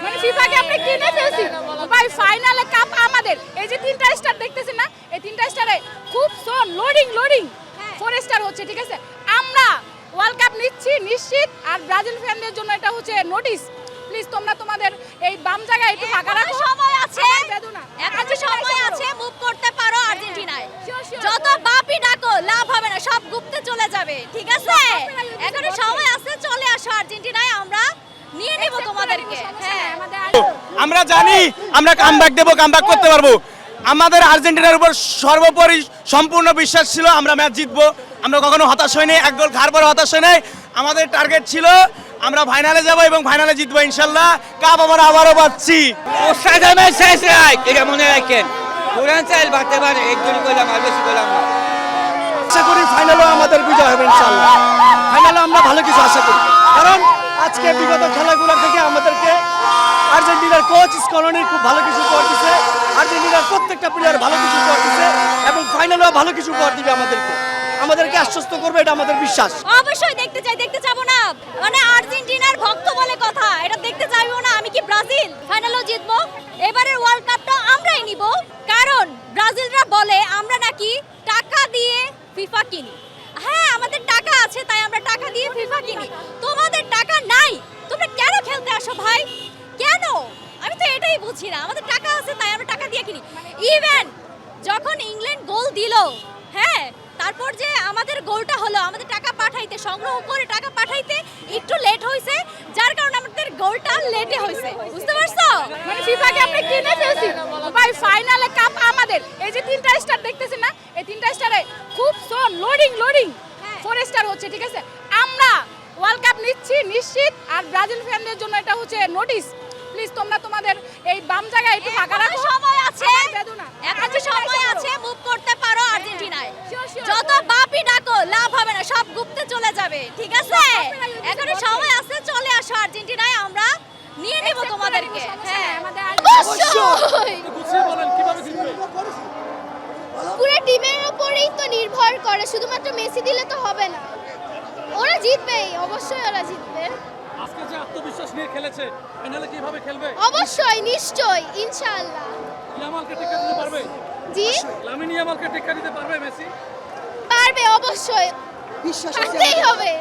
মানে ফিফাকে আমরা কিনে ফেলছি ভাই। ফাইনালে কাপ আমাদের। এই যে 3টা স্টার দেখতেছেন না, এই 3টা স্টারে খুব লোডিং 4 স্টার হচ্ছে, ঠিক আছে। আমরা ওয়ার্ল্ড কাপ নিচ্ছি নিশ্চিত। আর ব্রাজিল ফ্যানদের জন্য এটা হচ্ছে নোটিস, প্লিজ তোমরা তোমাদের এই বাম জায়গায় একটু ফাঁকা রাখো। সময় আছে, বেদনা এখনো সময় আছে, মুভ করতে পারো আর্জেন্টিনায়। যত বাপি ডাকো লাভ হবে না, সব গুপ্তে চলে যাবে, ঠিক আছে। এখনো সময় আছে, চলে আসো আর্জেন্টিনায়, আমরা নিয়ে নেব তোমাদেরকে। হ্যাঁ, আমরা জানি আমরা কামব্যাক দেব, কামব্যাক করতে পারবো। আমাদের আর্জেন্টিনার উপর সর্বোপরি সম্পূর্ণ বিশ্বাস ছিল আমরা ম্যাচ জিতবো। আমরা কখনো হতাশ হইনি, এক গোল খাওয়ার পর হতাশ হই নাই। আমাদের টার্গেট ছিল আমরা ফাইনালে যাব এবং ফাইনালে জিতবো ইনশাল্লাহ। কাপ আমরা আবারও পাচ্ছি। অফসাইডের ম্যাচ শেষ রাখ, এটা মনে রাখেন। পুরান চাইল বাড়তে পারে, একজনই করলাম আর বেশি করলাম না। আশা করি ফাইনালও আমাদের বিজয় হবে ইনশাল্লাহ। ফাইনালে আমরা ভালো কিছু আশা করি, কারণ আজকে বিগত খেলাগুলো থেকে আমাদেরকে আর্জেন্টিনার কোচ স্কলনি খুব ভালো কিছু উপহার দিচ্ছে। আর্জেন্টিনার প্রত্যেকটা প্লেয়ার ভালো কিছু উপহার দিচ্ছে এবং ফাইনালেও ভালো কিছু উপহার দিবে আমাদেরকে আশ্বস্ত করবে, এটা আমাদের বিশ্বাস। অবশ্যই দেখতে চাই, দেখতে যাবো না মানে আর্জেন্টিনার ভক্ত বলে কথা, এটা দেখতে চাইবো না। আমি কি ব্রাজিল ফাইনালও জিতবো? এবারের ওয়ার্ল্ড কাপটা আমরাই নিব, কারণ ব্রাজিলরা বলে আমরা নাকি টাকা দিয়ে ফিফা কিনি। হ্যাঁ, আমাদের টাকা আছে তাই আমরা টাকা দিয়ে ফিফা কিনি। তোমাদের টাকা নাই, তোমরা কেন খেলতে আসো ভাই? কেন? আমি তো এটাই বুঝি না। আমাদের টাকা আছে তাই আমরা টাকা দিয়ে কিনি। ইভেন যখন ইংল্যান্ড গোল দিল, হ্যাঁ, তারপর যে আমাদের গোলটা হলো, আমাদের টাকা পাঠাইতে, সংগ্রহ করে টাকা পাঠাইতে একটু লেট হয়েছে, যার কারণে আমাদের গোলটা লেটে হয়েছে, বুঝতে পারছো? মানে ফিফাকে আমরা কিনে ফেলছি ভাই। ফাইনালে কাপ আমাদের। এই যে 3টা স্টার দেখতেছেন না, এই 3টা স্টারে খুব লোডিং 4 স্টার হচ্ছে, ঠিক আছে। আমরা ওয়ার্ল্ড কাপ নিচ্ছি নিশ্চিত। আর ব্রাজিল ফ্যানদের জন্য এটা হচ্ছে নোটিস, প্লিজ তোমরা তোমাদের এই বাম জায়গায় একটু ফাঁকা রাখো। সময় আছে, বেদনা এখনো সময় আছে, মুভ করতে পারো আর্জেন্টিনায়। যত বাপি ডাকো লাভ হবে না, সব গুপ্তে চলে যাবে, ঠিক আছে। এখনো সময় আছে, চলে আসো আর্জেন্টিনায়, আমরা নিয়ে নেব তোমাদেরকে। হ্যাঁ, পুরো টিমের উপরেই তো নির্ভর করে, শুধুমাত্র মেসি দিলে তো হবে না। ওরা জিতবেই, অবশ্যই ওরা জিতবে। আজকে যে আত্মবিশ্বাস নিয়ে খেলেছে, ফাইনালে কিভাবে খেলবে? অবশ্যই, নিশ্চয়ই, ইনশাআল্লাহ। ইয়ামালকে টেক্কা দিতে পারবে? জি, লামিন ইয়ামালকে টেক্কা দিতে পারবে মেসি? পারবে, অবশ্যই, বিশ্বাস হবে।